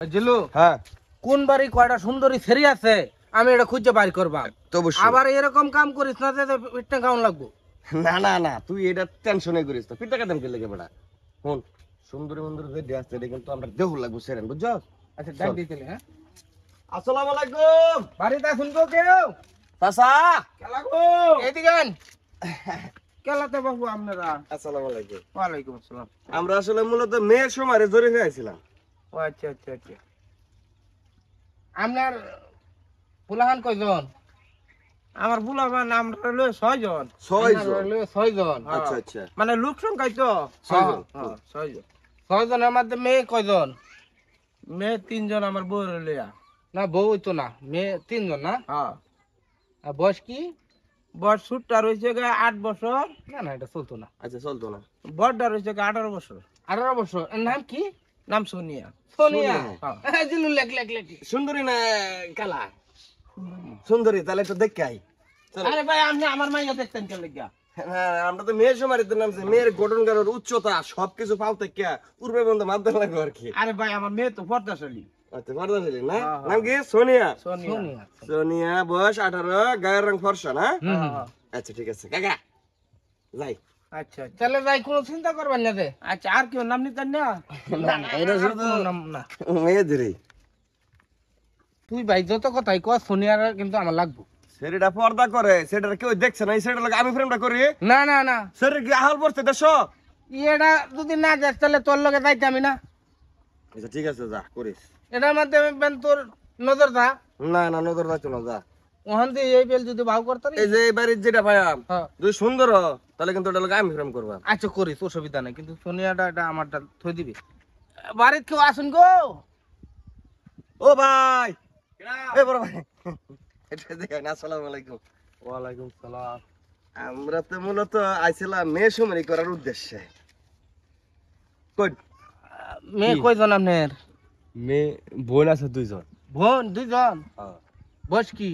জিলু হ্যাঁ কোন বাড়ি কয়টা সুন্দরী ছেড়ে আছে আমি এটা খুঁজে বাইর করবা তো অবশ্যই। আবার এরকম কাম করিস না যে পিঠটা কেমন লাগবো না না না তুই এটা টেনশনে করিস তো পিঠা কাদাম কে লেগে বেড়া শুন সুন্দরী মন্দরী যে ড্রেস এটা কিন্তু আমরা দেহ লাগবো সেরেন বুঝছো। আচ্ছা ডাক দিতেলে হ্যাঁ আসসালামু আলাইকুম বাড়িতে শুনবো কেউ চাচা। কেলা গো এদিকে আন কেলাতে বাবু আপনারা আসসালামু আলাইকুম। ওয়ালাইকুম আসসালাম আমরা আসলে মূলত মেয়ের সময় জড়ি হয়ে আছিলাম। ও আচ্ছা আচ্ছা আচ্ছা আপনার ফুলাহান কয়জন আমার ফুলাহান আমরা হলো 6 জন 6 জন? হলো 6 জন আচ্ছা আচ্ছা মানে লোক সংখ্যাই তো 6 জন। 6 জন 6 জনের মধ্যে মেয়ে কয়জন মেয়ে 3 জন আমার বউ লইয়া না বউ তো না মেয়ে 3 জন না হ্যাঁ আর বয়স কি বয়স ছোটটা রয়েছে 8 বছর না না এটা চলতো না আচ্ছা চলতো না। বড়টা রয়েছে 18 বছর 18 বছর এর নাম কি নাম সোনিয়া সোনিয়া হ্যাঁ জিলু লেখ লেখ লেখ সুন্দরী না কালা সুন্দরী তাহলে তো দেখে আই। আরে ভাই আপনি আমার মাইয়া দেখতেন কেন লাগিয়া হ্যাঁ আমরা তো মেয়ের সময় নামছে মেয়ের গঠনগারের উচ্চতা সবকিছু পাও থেকে পূর্বে বন্ধ মাধ্যম লাগবে আর কি। আরে ভাই আমার মেয়ে তো পর্দাশালী আচ্ছা পর্দা ছিলেন না নাম কি সোনিয়া সোনিয়া সোনিয়া বয়স 18 গায়ের রং ফর্সা না। হ্যাঁ আচ্ছা ঠিক আছে কাকা যাই। আচ্ছা তাহলে ভাই কোনো চিন্তা করবেন না রে আচ্ছা আর কেউ নাম নিতেন না এটা আর শুধু কোনো নাম না মেয়েদেরই তুই ভাই যত কথাই কস সোনিয়ার কিন্তু আমার লাগবো সেটা পর্দা করে সেটা কেউ দেখছে না সেটা লাগে আমি ফ্রেমটা করি না না না সেটা কি আহল পড়ছে দেশ। এটা যদি না যাস তাহলে তোর লগে যাইতে আমি না আচ্ছা ঠিক আছে যা করিস। এটার মাধ্যমে বেন তোর নজর দা না না নজর রাখছো না যা। ওখান দিয়ে এই বেল যদি ভাও করতে এই যে এই বাড়ির যেটা পাইয়াম হ্যাঁ যদি সুন্দর হ, তাহলে কিন্তু ওটা লাগে আমি ফ্রেম করবা। আচ্ছা করিস অসুবিধা নাই কিন্তু সোনিয়াটা এটা আমারটা থই দিবি বাড়িতে কেউ আসুন গো ও ভাই এ বড় ভাই এটা দেখেন আসসালামু আলাইকুম। ওয়ালাইকুম সালাম আমরা তো মূলত আইছিলাম মেয়ে সুমারি করার উদ্দেশ্যে। কই মেয়ে কয়জন আপনার মেয়ে বোন আছে 2 জন। বোন 2 জন হ্যাঁ বয়স কি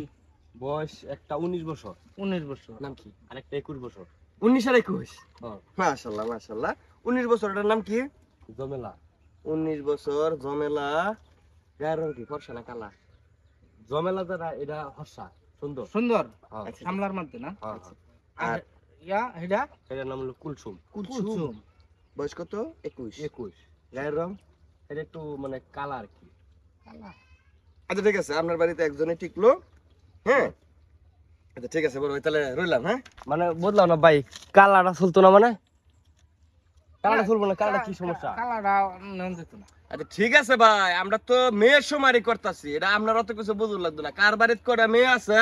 বয়স একটা 19 বছর 19 বছর নাম কি আর একটা 21 বছর 19 আর 21 হ্যাঁ মাশাআল্লাহ মাশাআল্লাহ 19 বছর এটার নাম কি জমেলা 19 বছর জমেলা গায়ের রং কি ফর্সা না কালা জমেলা যারা এটা ফর্সা সুন্দর সুন্দর হ্যাঁ সামলার মধ্যে না হ্যাঁ আর ইয়া এটা এটার নাম হলো কুলসুম। কুলসুম বয়স কত 21 গায়ের রং এটা একটু মানে কালা আর কি। আচ্ছা ঠিক আছে আপনার বাড়িতে একজনই টিকলো হ্যাঁ আচ্ছা ঠিক আছে বড় ভাই তাহলে রইলাম হ্যাঁ মানে বদলাও না ভাই কালাটা চলতো না মানে কালাটা চলবো না কালাটা কি সমস্যা কালাটা নাম দিত না আচ্ছা ঠিক আছে ভাই আমরা তো মেয়ের সমারি করতেছি এটা আপনার অত কিছু বুঝুর লাগতো না কার বাড়িতে কটা মেয়ে আছে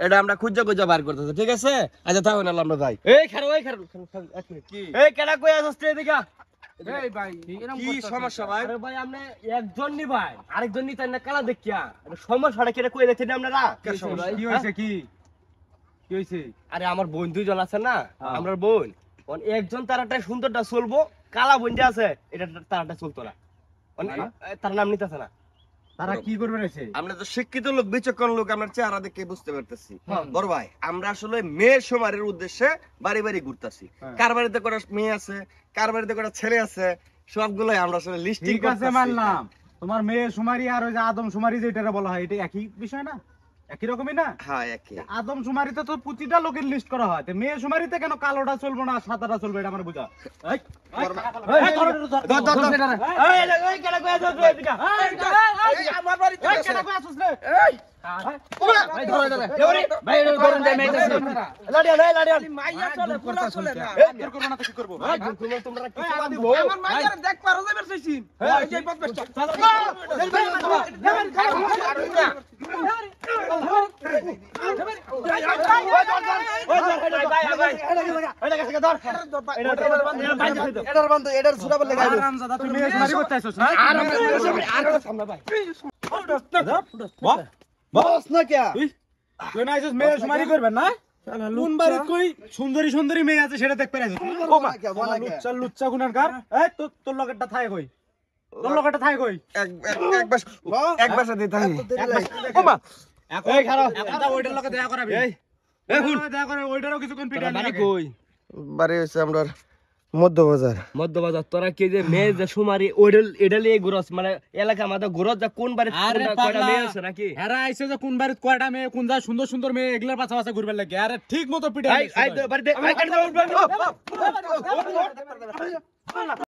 এটা আমরা খুঁজা খুঁজা বার করতেছি ঠিক আছে। আচ্ছা তাহলে আমরা যাই। এই খারো কি এই কেডা কই আছস তুই এদিকে এই ভাই এরকম কি করতেছিস সমস্যা ভাই? আরে ভাই আপনি একজন নি ভাই আরেকজন নি তাই না কালা দেখিয়া এটা সমস্যাটা কেটে কই দেখছেন আপনারা কি সমস্যা? কি হইছে কি কি হইছে আরে আমার বোন দুইজন আছে না আমার বোন একজন তারাটা সুন্দরটা চলবো কালা বোন যে আছে এটা তারাটা চলতো না তার নাম নিতেছে না তারা কি করবে রয়েছে আমরা তো শিক্ষিত লোক বিচক্ষণ লোক আমরা চেহারা দেখে বুঝতে পারতেছি বড় ভাই আমরা আসলে মেয়ের সমারের উদ্দেশ্যে বাড়ি বাড়ি ঘুরতেছি কার বাড়িতে কটা মেয়ে আছে কার বাড়িতে কটা ছেলে আছে সবগুলোই আমরা আসলে লিস্টিং ঠিক আছে মানলাম তোমার মেয়ে সুমারি আর ওই যে আদম সুমারি যেটা বলা হয় এটা একই বিষয় না একই রকমই না। হ্যাঁ একই আদম সুমারিতে তো প্রতিটা লোকের লিস্ট করা হয় তো মেয়ে সুমারিতে কেন কালোটা চলবো না সাদাটা চলবে এটা আমার বুঝা এই, এই, এই, ধর, ধর, ধর, ধর, ধর, ধর, এই, এই, কেডা কই আছস রে এদিকে? এই, আমার বাড়িতে এই, কেডা কই আছস রে? এই ভাই ধরে ধরে ভাই, এটা ধরুন যে মেয়েটা ছিল। লাডিয়া নাই লাডিয়া মাইয়া চলে পুরা চলে না এই, বের করবো না তো কি করবো? ভাই তোমরা কি এই, আমার দিব। আমার মাইয়ার দেখ পারো যাবে চাইছি এই যে বদমাশটা হারামজাদা, তুই মেয়ে সুমারি করতে আইছস না? বস না কে তুই না আইছস মেয়ে সুমারি করবেন না? কোন বাড়িতে কই সুন্দরী সুন্দরী মেয়ে আছে সেটা দেখতে পাইছিস? লুচ্চা লুচ্চা গুনারগার। এই তোর লগেরটা থাই কই? তোর লগেরটা থাই কই? এক বাসা দিতে হবে ওমা এই খারাপ এটা ওইটার লগে দেখা করাবি। এই এই হুন দেখা করে ওইটারও কিছু কোন পিটা বাড়ি লাগে। কই বাড়ি হইছে আমরা মধ্যবাজার। মধ্যবাজার তোরা কি যে মেয়ে যে সুমারি এটা লিয়ে ঘুরস মানে এলাকা আমাদের ঘুরস যে কোন বাড়ি আরে কয়টা পাগলা। মেয়ে আছে নাকি এরা আইছে যে কোন বাড়িতে কয়টা মেয়ে কোন যা সুন্দর সুন্দর মেয়ে এগুলোর পাছা পাছা ঘুরবে লাগে আরে ঠিক মতো পিটে বাড়িতে